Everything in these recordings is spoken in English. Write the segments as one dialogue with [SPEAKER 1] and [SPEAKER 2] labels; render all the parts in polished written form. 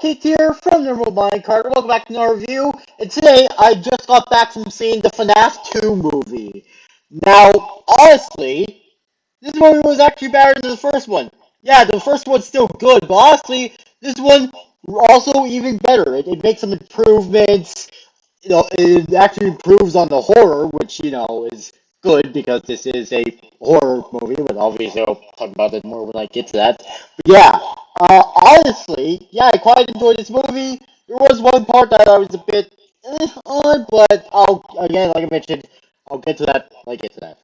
[SPEAKER 1] Kate here from Normal Mind Card. Welcome back to our review. And today I just got back from seeing the FNAF 2 movie. Now, honestly, this movie was actually better than the first one. Yeah, the first one's still good, but honestly, this one also even better. It makes some improvements. It actually improves on the horror, which, is good because this is a horror movie, but obviously I'll talk about it more when I get to that. But yeah, honestly, yeah, I quite enjoyed this movie. There was one part that I was a bit on, but again, like I mentioned, I'll get to that when I get to that.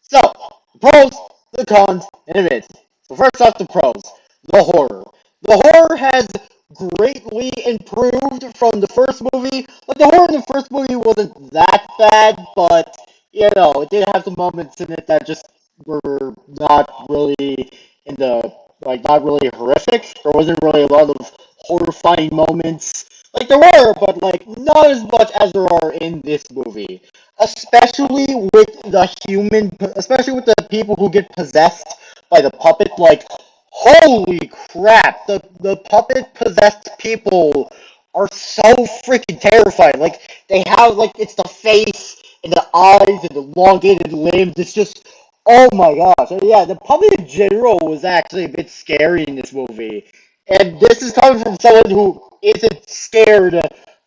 [SPEAKER 1] So, the pros, the cons, and the myths. So first off, the pros. The horror. The horror has greatly improved from the first movie. Like, the horror in the first movie wasn't that bad, but, it did have some moments in it that just were not really in the, not really horrific. There wasn't really a lot of horrifying moments. Like, there were, but, not as much as there are in this movie, especially with the people who get possessed by the puppet. Like, holy crap, the puppet possessed people are so freaking terrifying. Like, they have, it's the face and the eyes and the elongated limbs. It's just, oh my gosh. And yeah, the puppet in general was actually a bit scary in this movie. And this is coming from someone who isn't scared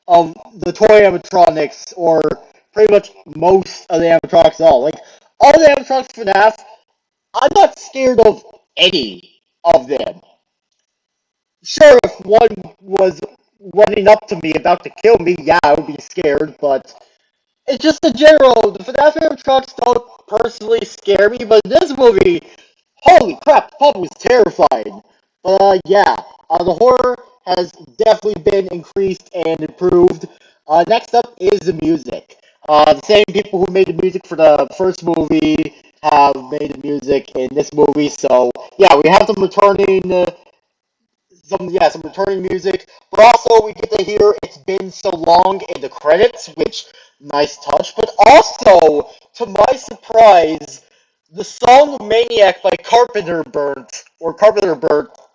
[SPEAKER 1] of the toy animatronics or pretty much most of the animatronics at all. Like, all the animatronics for FNAF, I'm not scared of any of them. Sure, if one was running up to me about to kill me, yeah, I would be scared, but it's just in general, the FNAF animatronics don't personally scare me, but in this movie, holy crap, the puppet was terrifying. But yeah, the horror has definitely been increased and improved. Next up is the music. The same people who made the music for the first movie have made the music in this movie, so yeah, we have some returning music, but also we get to hear "It's Been So Long" in the credits, which nice touch. But also, to my surprise, the song "Maniac" by Carpenter Burnt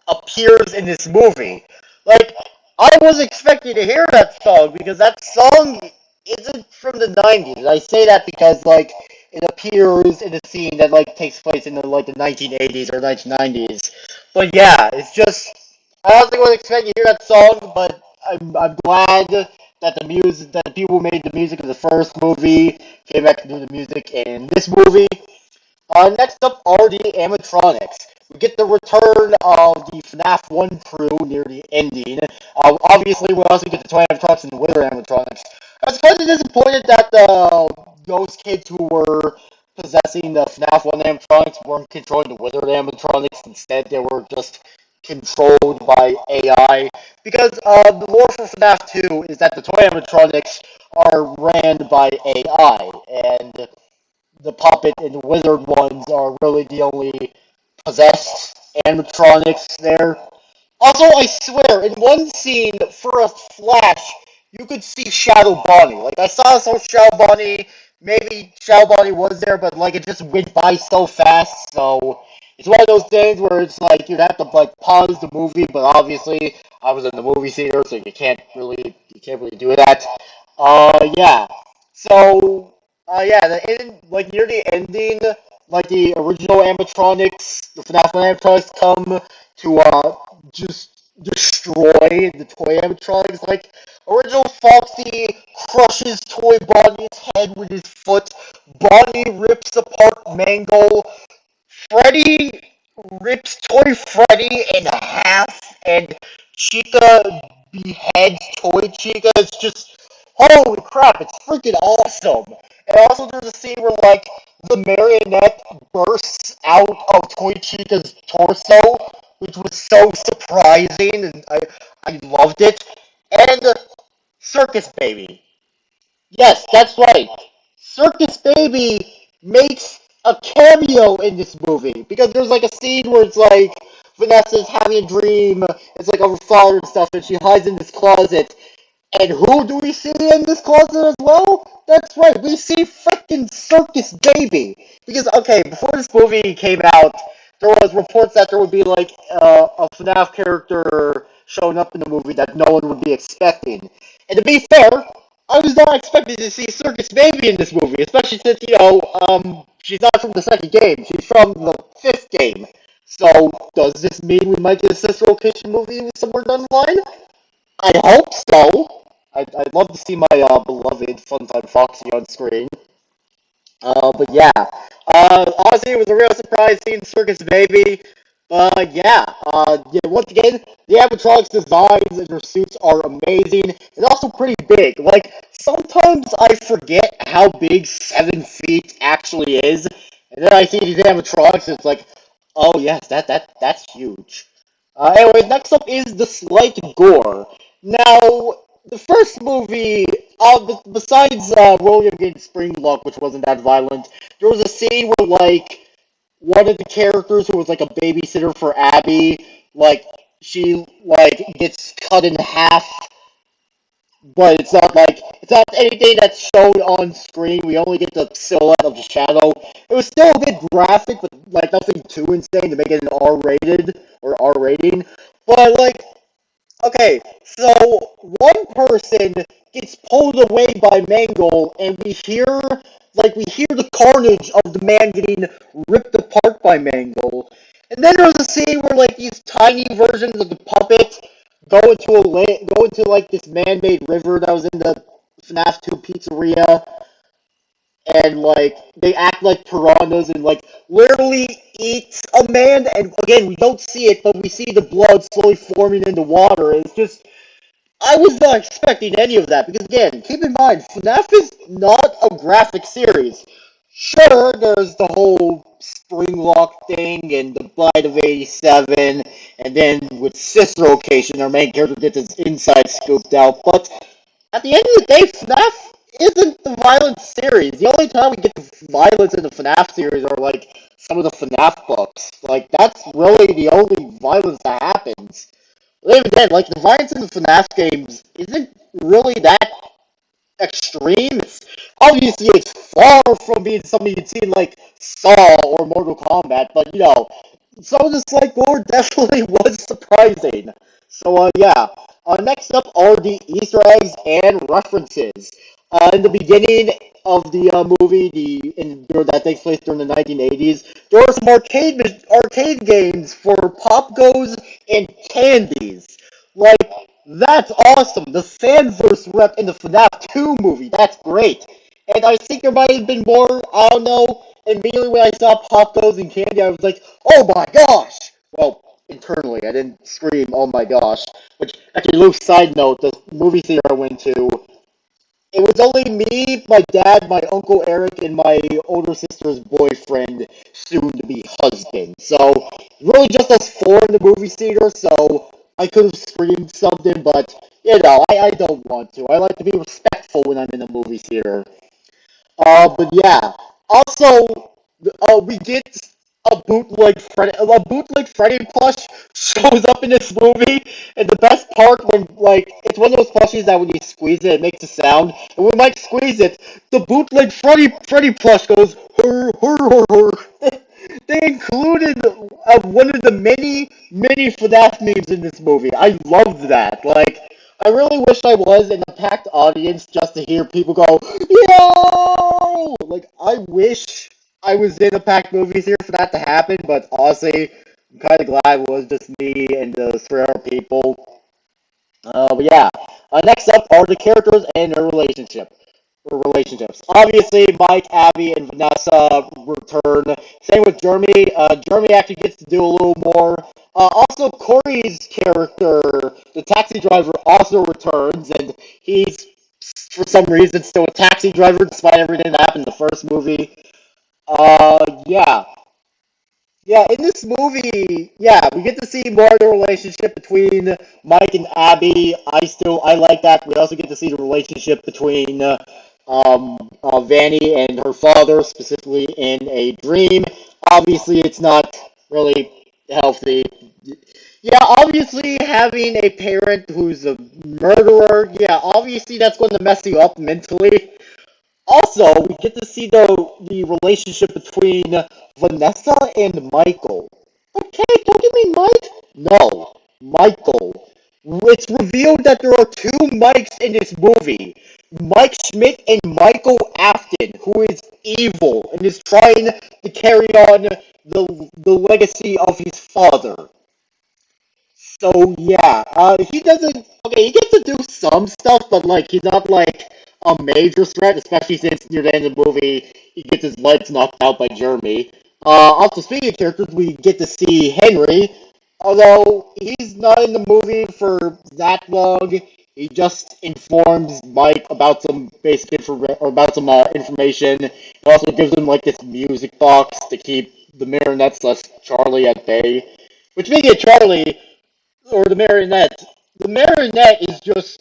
[SPEAKER 1] appears in this movie. Like, I was expecting to hear that song because that song isn't from the 90s. I say that because it appears in a scene that takes place in the 1980s or 1990s. But yeah, it's just I don't think I was expecting to hear that song, but I'm glad that the people who made the music of the first movie came back to do the music in this movie. Next up are the animatronics. We get the return of the FNAF 1 crew near the ending. Obviously, we also get the toy animatronics and the wither animatronics. I was kind of disappointed that those kids who were possessing the FNAF 1 animatronics weren't controlling the wither animatronics. Instead, they were just controlled by AI. Because the lore for FNAF 2 is that the toy animatronics are ran by AI, and the puppet and the wizard ones are really the only possessed animatronics there. Also, I swear, in one scene, for a flash, you could see Shadow Bonnie. Like, I saw Shadow Bonnie, maybe Shadow Bonnie was there, but, it just went by so fast, so it's one of those things where it's you'd have to, pause the movie, but obviously, I was in the movie theater, so you can't really do that. Yeah. So, yeah, near the ending, the original animatronics, the FNAF animatronics come to, just destroy the toy animatronics. Like, original Foxy crushes toy Bonnie's head with his foot. Bonnie rips apart Mango. Freddy rips toy Freddy in half, and Chica beheads toy Chica. It's just holy crap! It's freaking awesome. And also, there's a scene where the marionette bursts out of Toy Chica's torso, which was so surprising, and I loved it. And Circus Baby. Yes, that's right. Circus Baby makes a cameo in this movie because there's a scene where it's Vanessa's having a dream. It's of her father and stuff, and she hides in this closet. And who do we see in this closet as well? That's right, we see freaking Circus Baby. Because okay, before this movie came out, there was reports that there would be a FNAF character showing up in the movie that no one would be expecting. And to be fair, I was not expecting to see Circus Baby in this movie, especially since, she's not from the second game, she's from the fifth game. So, does this mean we might get a sister location movie somewhere down the line? I hope so. I'd love to see my beloved Funtime Foxy on screen. But yeah, honestly, it was a real surprise seeing Circus Baby. Once again, the animatronics designs and their suits are amazing and also pretty big. Like, sometimes I forget how big 7 feet actually is, and then I see these animatronics and it's like, oh yes, that's huge. Anyways, next up is the slight gore. Now, the first movie, besides William getting spring luck, which wasn't that violent, there was a scene where, like, one of the characters who was, like, a babysitter for Abby, like, she, like, gets cut in half, but it's not anything that's shown on screen. We only get the silhouette of the shadow. It was still a bit graphic, but, like, nothing too insane to make it an R-rated, or R rating. But, like, okay, so one person gets pulled away by Mangle, and we hear the carnage of the man getting ripped apart by Mangle. And then there's a scene where, like, these tiny versions of the puppet go into, like, this man-made river that was in the FNAF 2 pizzeria, and, like, they act like piranhas and, like, literally eat a man, and again, we don't see it, but we see the blood slowly forming in the water. It's just, I was not expecting any of that, because again, keep in mind, FNAF is not a graphic series. Sure, there's the whole spring lock thing and the Blight of 87, and then with Sister Location, our main character gets his inside scooped out, but at the end of the day, FNAF isn't the violent series. The only time we get the violence in the FNAF series are, like, some of the FNAF books. Like, that's really the only violence that happens. But even then, like, the violence in the FNAF games isn't really that extreme. Obviously, it's far from being something you'd see in, like, Saw or Mortal Kombat, but, some of this, like, gore definitely was surprising. So, yeah. Next up are the Easter eggs and references. In the beginning of the movie, that takes place during the 1980s, there are some arcade games for Pop Goes and candies. Like, that's awesome. The Sandverse rep in the FNAF 2 movie. That's great. And I think there might have been more. I don't know. Immediately when I saw Pop Goes and Candy, I was like, oh my gosh! Well, internally, I didn't scream, oh my gosh. Which, actually, loose side note, the movie theater I went to, it was only me, my dad, my Uncle Eric, and my older sister's boyfriend, soon-to-be husband. So, really just us four in the movie theater, so I could have screamed something, but, I don't want to. I like to be respectful when I'm in a movie theater. But yeah. Also, we get a bootleg Freddy plush shows up in this movie, and the best part when, like, it's one of those plushies that when you squeeze it, it makes a sound, and when Mike squeezes it, the bootleg Freddy plush goes, hur, hur, hur, hur. They included one of the many FNAF memes in this movie. I loved that. Like, I really wish I was in a packed audience just to hear people go, yo! Like, I wish I was in a packed movie theater for that to happen, but honestly, I'm kind of glad it was just me and the 3 other people. But yeah, next up are the characters and their relationships. Obviously, Mike, Abby, and Vanessa return. Same with Jeremy. Jeremy actually gets to do a little more. Also, Corey's character, the taxi driver, also returns, and he's, for some reason, still a taxi driver despite everything that happened in the first movie. Yeah. Yeah, in this movie, yeah, we get to see more of the relationship between Mike and Abby. I like that. We also get to see the relationship between Vanny and her father, specifically in a dream. Obviously, it's not really healthy. Yeah, obviously, having a parent who's a murderer, yeah, obviously that's going to mess you up mentally. Also, we get to see the relationship between Vanessa and Michael. Okay, don't you mean Mike? No, Michael. it's revealed that there are two Mikes in this movie. Mike Schmidt and Michael Afton, who is evil and is trying to carry on the legacy of his father. So yeah, he doesn't. Okay, he gets to do some stuff, but like he's not like a major threat, especially since near the end of the movie he gets his legs knocked out by Jeremy. Also, speaking of characters, we get to see Henry, although he's not in the movie for that long. He just informs Mike about some basic or about some information. He also gives him like this music box to keep the marionette slash Charlie at bay. Which, being a Charlie, or the marionette is just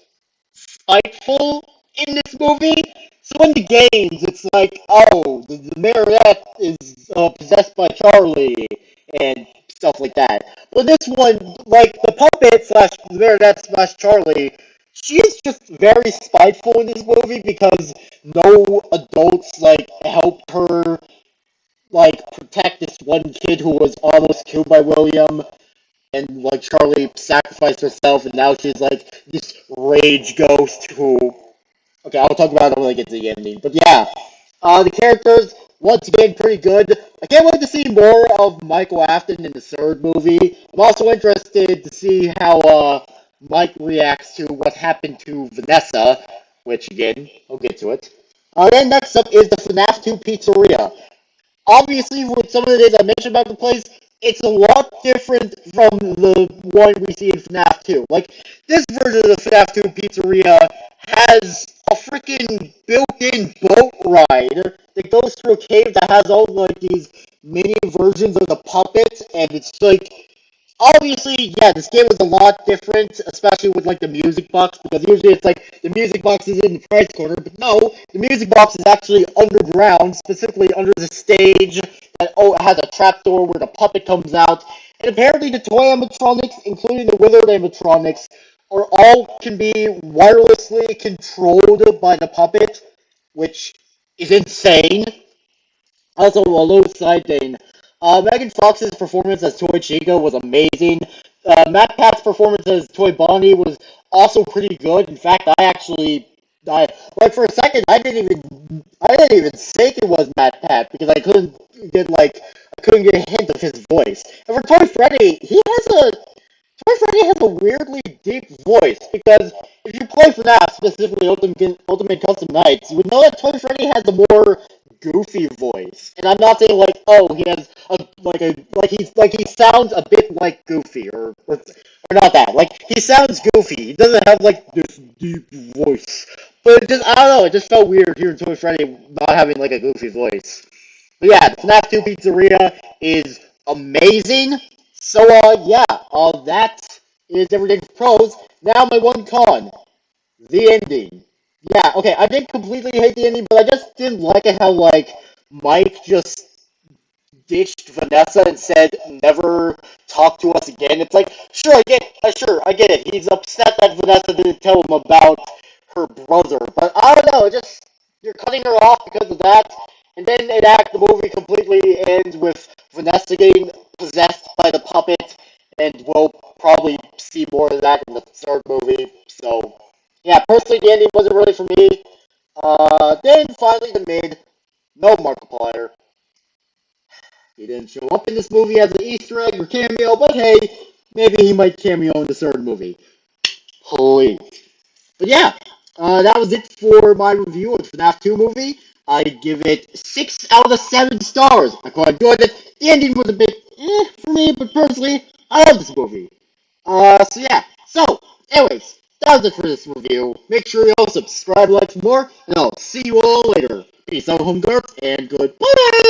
[SPEAKER 1] spiteful in this movie. So in the games, it's like, oh, the marionette is possessed by Charlie and stuff like that. But this one, like the puppet slash the marionette slash Charlie, she is just very spiteful in this movie because no adults like helped her like protect this one kid who was almost killed by William, and like Charlie sacrificed herself, and now she's like this rage ghost who. Okay, I'll talk about it when I get to the ending. But yeah, the characters once again pretty good. I can't wait to see more of Michael Afton in the third movie. I'm also interested to see how Mike reacts to what happened to Vanessa, which again, I'll get to it. Then next up is the FNAF 2 Pizzeria. Obviously, with some of the things I mentioned about the place, it's a lot different from the one we see in FNAF 2. Like, this version of the FNAF 2 pizzeria has a freaking built-in boat ride that goes through a cave that has all, like, these mini versions of the puppet, and it's, like, obviously, yeah, this game was a lot different, especially with like the music box, because usually it's like the music box is in the prize corner, but no, the music box is actually underground, specifically under the stage that has a trapdoor where the puppet comes out. And apparently the toy animatronics, including the withered animatronics, are all can be wirelessly controlled by the puppet, which is insane. Also, a little side thing. Megan Fox's performance as Toy Chica was amazing. Matt Pat's performance as Toy Bonnie was also pretty good. In fact, I like for a second, I didn't even think it was Matt Pat because I couldn't get a hint of his voice. And for Toy Freddy, Toy Freddy has a weirdly deep voice because if you play FNAF, specifically Ultimate Custom Nights, you would know that Toy Freddy has a more goofy voice. And I'm not saying like, oh, he has he sounds a bit like Goofy or not that. Like he sounds goofy. He doesn't have like this deep voice. But it just I don't know, it just felt weird hearing Toy Freddy not having like a goofy voice. But yeah, the FNAF 2 Pizzeria is amazing. So, yeah, that is everything for pros. Now, my one con, the ending. Yeah, okay, I didn't completely hate the ending, but I just didn't like it how, like, Mike just ditched Vanessa and said, never talk to us again. It's like, sure, I get it. He's upset that Vanessa didn't tell him about her brother, but I don't know, you're cutting her off because of that. And then the movie completely ends with Vanessa getting possessed by the puppet, and we'll probably see more of that in the third movie. So, yeah, personally, the ending wasn't really for me. Then finally the mid, no Markiplier. He didn't show up in this movie as an Easter egg or cameo, but hey, maybe he might cameo in the third movie. Please. But yeah, that was it for my review of the FNAF 2 movie. I give it 6 out of 7 stars. I quite enjoyed it. The ending was a bit for me, but personally, I love this movie. So yeah. So, anyways, that was it for this review. Make sure you all subscribe, like for more, and I'll see you all later. Peace out, home guards, and goodbye!